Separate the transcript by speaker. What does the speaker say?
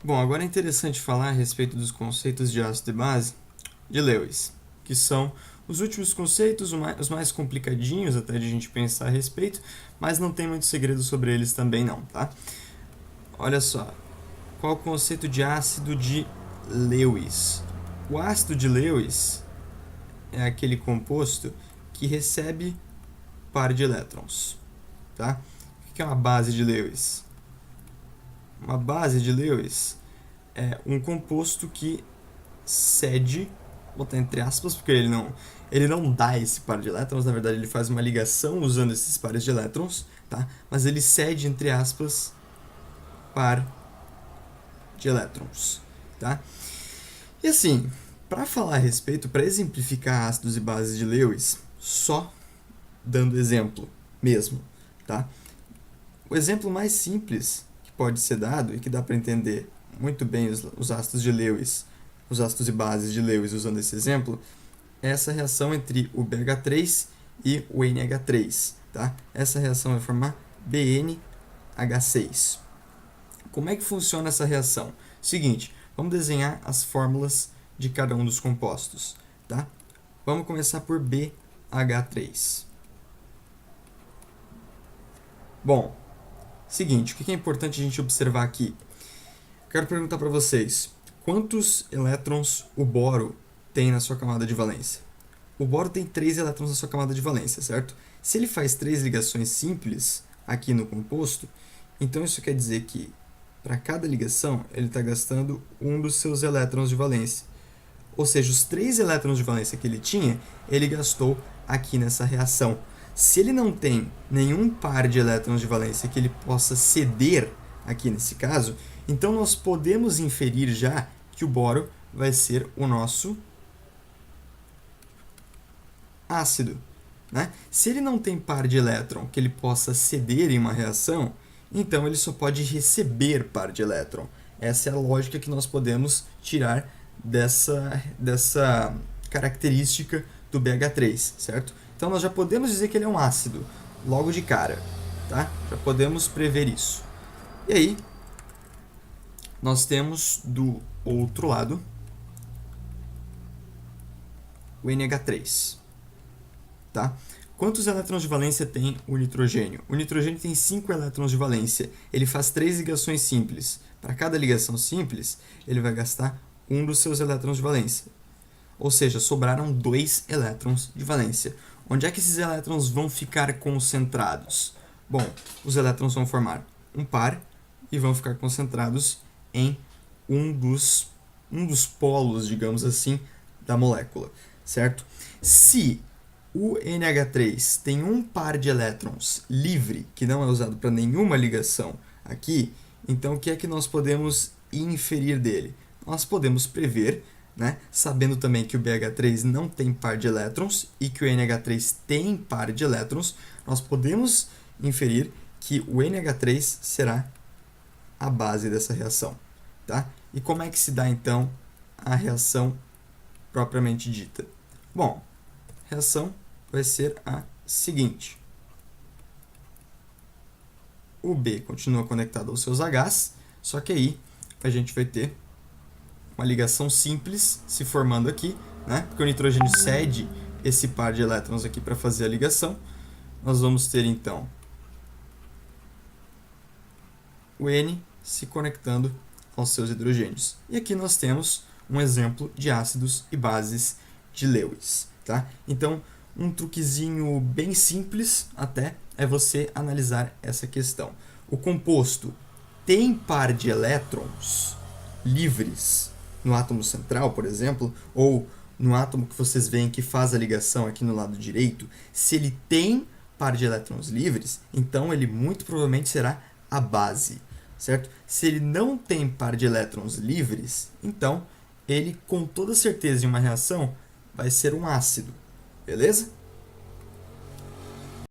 Speaker 1: Bom, agora é interessante falar a respeito dos conceitos de ácido e base de Lewis, que são os últimos conceitos, os mais complicadinhos até de a gente pensar a respeito, mas não tem muito segredo sobre eles também não, tá? Olha só, qual o conceito de ácido de Lewis? O ácido de Lewis é aquele composto que recebe par de elétrons, tá? O que é uma base de Lewis? Uma base de Lewis é um composto que cede, vou botar entre aspas, porque ele não dá esse par de elétrons, na verdade ele faz uma ligação usando esses pares de elétrons, tá? Mas ele cede, entre aspas, par de elétrons, tá? E assim, para falar a respeito, para exemplificar ácidos e bases de Lewis, só dando exemplo mesmo, tá? O exemplo mais simples que pode ser dado e que dá para entender muito bem os ácidos de Lewis, os ácidos e bases de Lewis usando esse exemplo, é essa reação entre o BH3 e o NH3, tá? Essa reação vai formar BNH6. Como é que funciona essa reação? Seguinte, vamos desenhar as fórmulas de cada um dos compostos, tá? Vamos começar por BH3. Bom, seguinte, o que é importante a gente observar aqui? Quero perguntar para vocês, quantos elétrons o boro tem na sua camada de valência? O boro tem 3 elétrons na sua camada de valência, certo? Se ele faz 3 ligações simples aqui no composto, então isso quer dizer que para cada ligação ele está gastando um dos seus elétrons de valência. Ou seja, os 3 elétrons de valência que ele tinha, ele gastou aqui nessa reação. Se ele não tem nenhum par de elétrons de valência que ele possa ceder aqui nesse caso, então nós podemos inferir já que o boro vai ser o nosso ácido, né? Se ele não tem par de elétron que ele possa ceder em uma reação, então ele só pode receber par de elétron. Essa é a lógica que nós podemos tirar dessa característica do BH3, certo? Então nós já podemos dizer que ele é um ácido, logo de cara, tá? Já podemos prever isso. E aí, nós temos do outro lado o NH3, tá? Quantos elétrons de valência tem o nitrogênio? O nitrogênio tem 5 elétrons de valência. Ele faz 3 ligações simples. Para cada ligação simples, ele vai gastar um dos seus elétrons de valência. Ou seja, sobraram 2 elétrons de valência. Onde é que esses elétrons vão ficar concentrados? Bom, os elétrons vão formar um par e vão ficar concentrados em um dos polos, digamos assim, da molécula, certo? Se o NH3 tem um par de elétrons livre, que não é usado para nenhuma ligação aqui, então o que é que nós podemos inferir dele? Nós podemos prever, né, sabendo também que o BH3 não tem par de elétrons e que o NH3 tem par de elétrons, nós podemos inferir que o NH3 será a base dessa reação, tá? E como é que se dá então a reação propriamente dita? Bom, a reação vai ser a seguinte. O B continua conectado aos seus Hs, só que aí a gente vai ter uma ligação simples se formando aqui, né? Porque o nitrogênio cede esse par de elétrons aqui para fazer a ligação. Nós vamos ter então o N se conectando aos seus hidrogênios. E aqui nós temos um exemplo de ácidos e bases de Lewis, tá? Então, um truquezinho bem simples até é você analisar essa questão. O composto tem par de elétrons livres no átomo central, por exemplo, ou no átomo que vocês veem que faz a ligação aqui no lado direito, se ele tem par de elétrons livres, então ele muito provavelmente será a base, certo? Se ele não tem par de elétrons livres, então ele com toda certeza em uma reação vai ser um ácido, beleza?